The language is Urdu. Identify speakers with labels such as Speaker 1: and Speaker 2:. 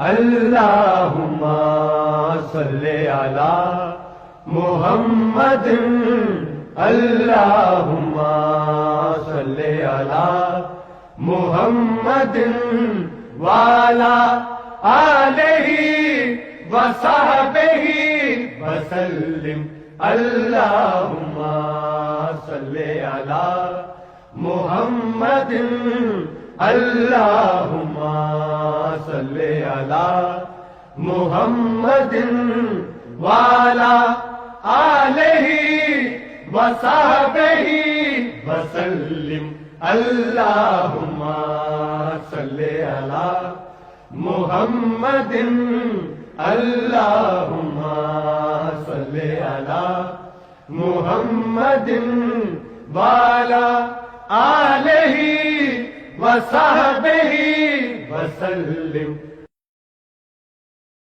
Speaker 1: اللہم صلی علی محمد اللہم صلی علی محمد وعلی آلہ وصحبہ وسلم اللہم صلی علی محمد اللہم صلی علی محمد وعلی آلہ وصحبہ وسلم اللہم صلی علی محمد اللہم صلی علی محمد وعلی آلہ وصحبہ وسلم